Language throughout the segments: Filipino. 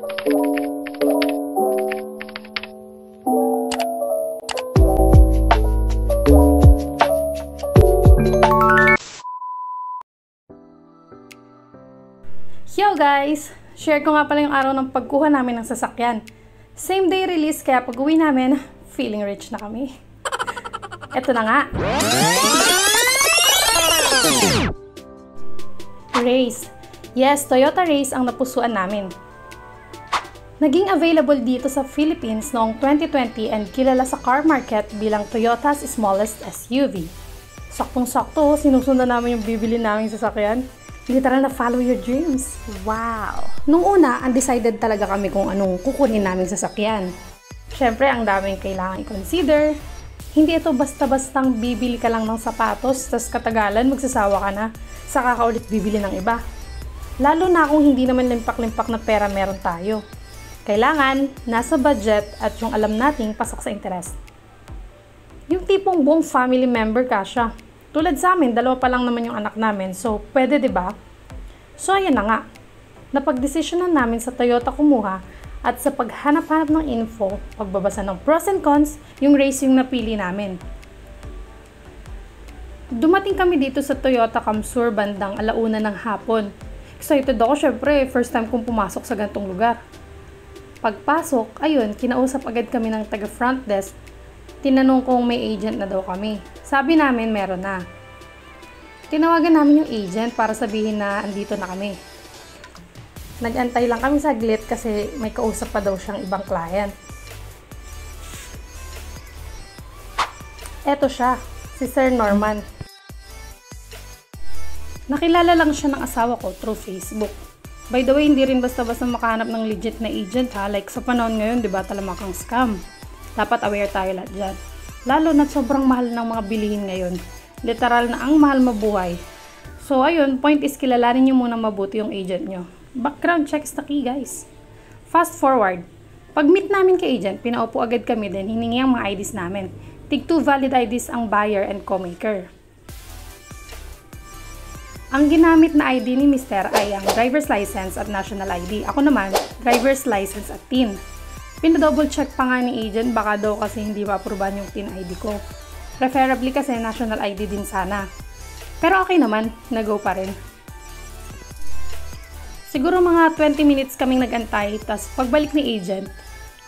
Yo guys! Share ko nga pala yung araw ng pagkuha namin ng sasakyan. Same day release kaya pag uwi namin, feeling rich na kami. Eto na nga. Race. Yes, Toyota Race ang napusuan namin. Naging available dito sa Philippines noong 2020 and kilala sa car market bilang Toyota's smallest SUV. Saktong-sakto, sinusundan namin yung bibili naming sasakyan. Literal na follow your dreams. Wow! Nung una, undecided talaga kami kung anong kukunin naming sasakyan. Siyempre, ang daming kailangan i-consider. Hindi ito basta-bastang bibili ka lang ng sapatos, tas katagalan magsasawa ka na, saka ka ulit bibili ng iba. Lalo na kung hindi naman limpak-limpak na pera meron tayo. Kailangan, nasa budget at yung alam nating pasok sa interest. Yung tipong buong family member ka siya. Tulad sa amin, 2 pa lang naman yung anak namin, so pwede 'di ba? So ayan na nga. Napagdesisyonan namin sa Toyota kumuha at sa paghanap-hanap ng info, pagbabasa ng pros and cons, yung race yung napili namin. Dumating kami dito sa Toyota Kamsur bandang 1:00 ng hapon. Excited ako syempre, first time kong pumasok sa ganitong lugar. Pagpasok, ayun, kinausap agad kami ng taga front desk. Tinanong kung may agent na daw kami. Sabi namin meron na. Tinawagan namin yung agent para sabihin na andito na kami. Nag-antay lang kami saglit kasi may kausap pa daw siyang ibang client. Eto siya, si Sir Norman. Nakilala lang siya ng asawa ko through Facebook. By the way, hindi rin basta-basta makahanap ng legit na agent ha. Like sa panahon ngayon, di ba, talamakang scam. Dapat aware tayo lahat dyan. Lalo na sobrang mahal ng mga bilihin ngayon. Literal na ang mahal mabuhay. So ayun, point is kilalanin nyo muna mabuti yung agent nyo. Background check is the key guys. Fast forward. Pag meet namin kay agent, pinaupo agad kami din, hiningi ang mga IDs namin. Tig 2 valid IDs ang buyer and co-maker. Ang ginamit na ID ni Mr. ay ang driver's license at national ID. Ako naman, driver's license at TIN. Pinadouble check pa nga ni agent, baka daw kasi hindi ma-aproban yung TIN ID ko. Preferably kasi national ID din sana. Pero okay naman, nag-go pa rin. Siguro mga 20 minutes kaming nag-antay, tas pagbalik ni agent,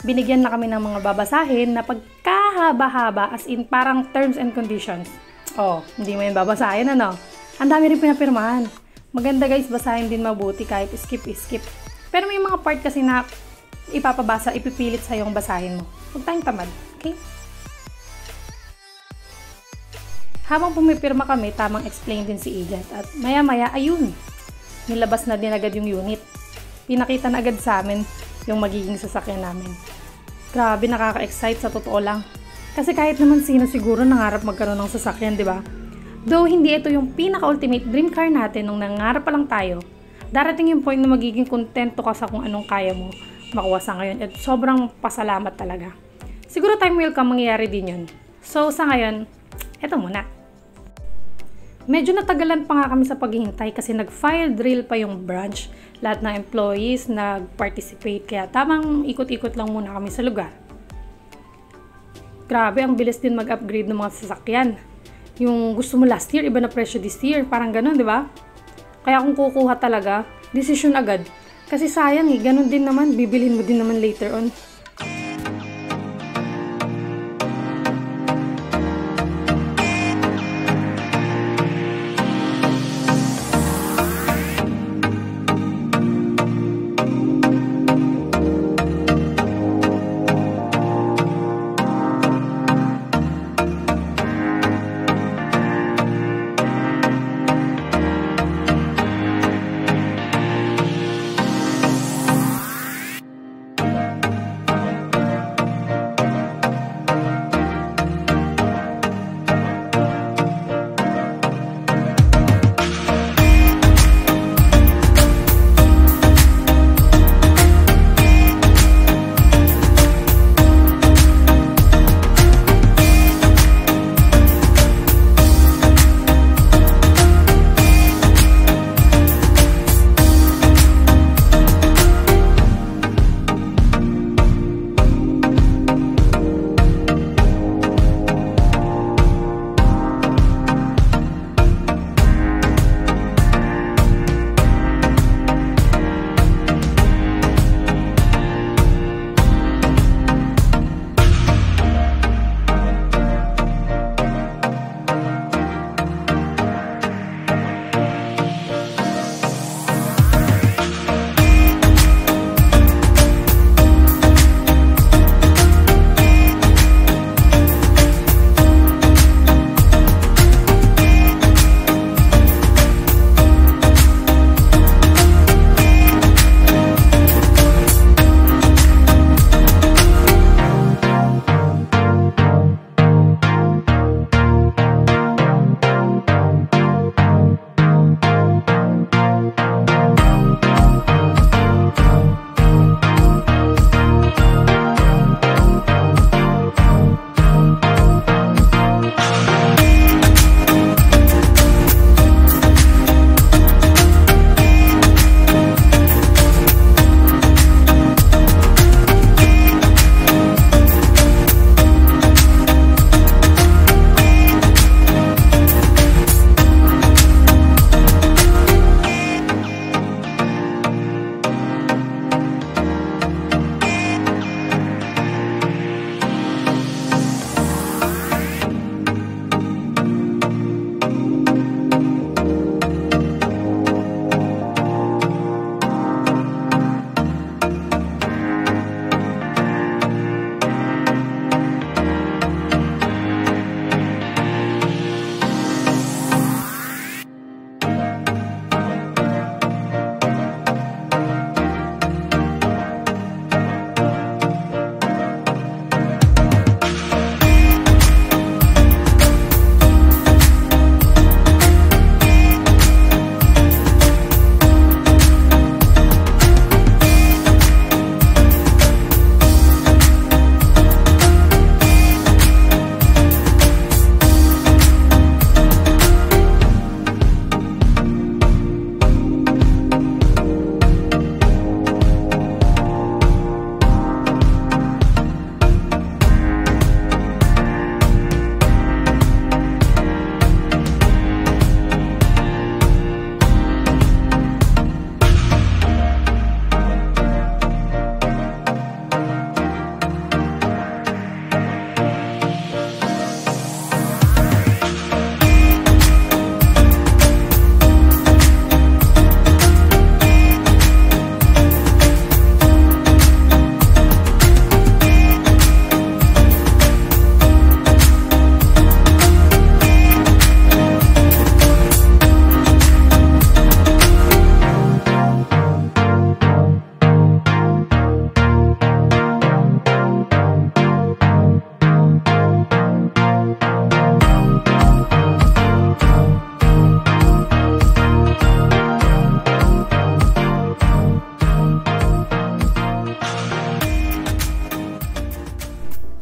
binigyan na kami ng mga babasahin na pagkahaba-haba as in parang terms and conditions. Oh, hindi mo yun babasahin ano? Ang dami rin pinapirmahan. Maganda guys, basahin din mabuti kahit skip. Pero may mga part kasi na ipapabasa, ipipilit sa yung basahin mo. Huwag tayong tamad, okay? Habang pumipirma kami, tamang explain din si agent at maya-maya, ayun, nilabas na din agad yung unit. Pinakita na agad sa amin yung magiging sasakyan namin. Grabe, nakaka-excite sa totoo lang. Kasi kahit naman sino siguro nangarap magkaroon ng sasakyan, di ba? Though hindi ito yung pinaka-ultimate dream car natin nung nangarap pa lang tayo, darating yung point na magiging kontento ka sa kung anong kaya mo makuha sa ngayon at sobrang pasalamat talaga. Siguro time will come, mangyayari din yun. So sa ngayon, eto muna. Medyo natagalan pa nga kami sa paghihintay kasi nag-file drill pa yung branch. Lahat ng employees nag-participate kaya tamang ikot-ikot lang muna kami sa lugar. Grabe, ang bilis din mag-upgrade ng mga sasakyan. Yung gusto mo last year, iba na presyo this year. Parang ganun, di ba? Kaya kung kukuha talaga, decision agad. Kasi sayang eh, ganun din naman, bibilhin mo din naman later on.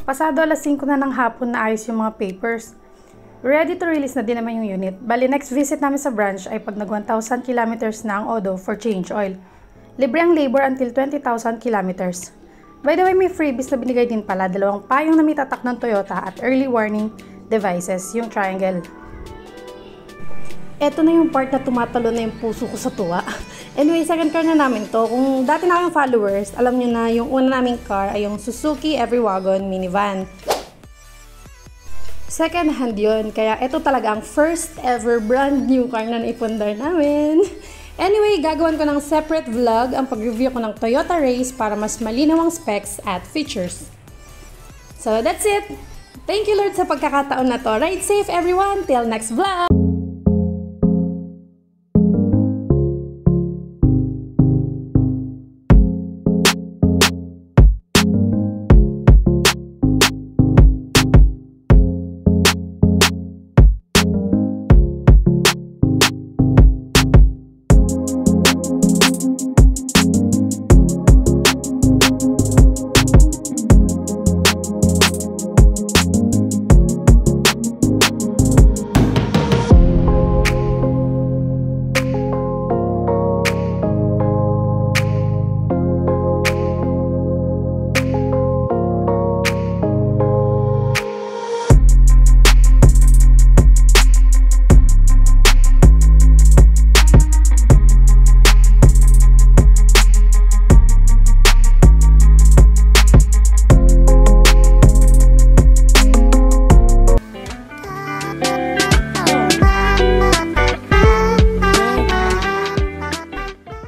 Pasado alas 5 na ng hapon na ayos yung mga papers. Ready to release na din naman yung unit. Bali, next visit namin sa branch ay pag nag 1,000 kilometers na ang ODO for change oil. Libre ang labor until 20,000 kilometers. By the way, may freebies na binigay din pala, 2 payong na may tatak ng Toyota at early warning devices, yung triangle. Eto na yung part na tumatalo na yung puso ko sa tuwa. Anyway, second car na namin to. Kung dati na kayong followers, alam nyo na yung una naming car ay yung Suzuki Everwagon minivan. Second hand yun, kaya ito talaga ang first ever brand new car na naipundar namin. Anyway, gagawin ko ng separate vlog ang pag-review ko ng Toyota Race para mas malinaw ang specs at features. So that's it! Thank you Lord sa pagkakataon na to. Ride safe everyone! Till next vlog!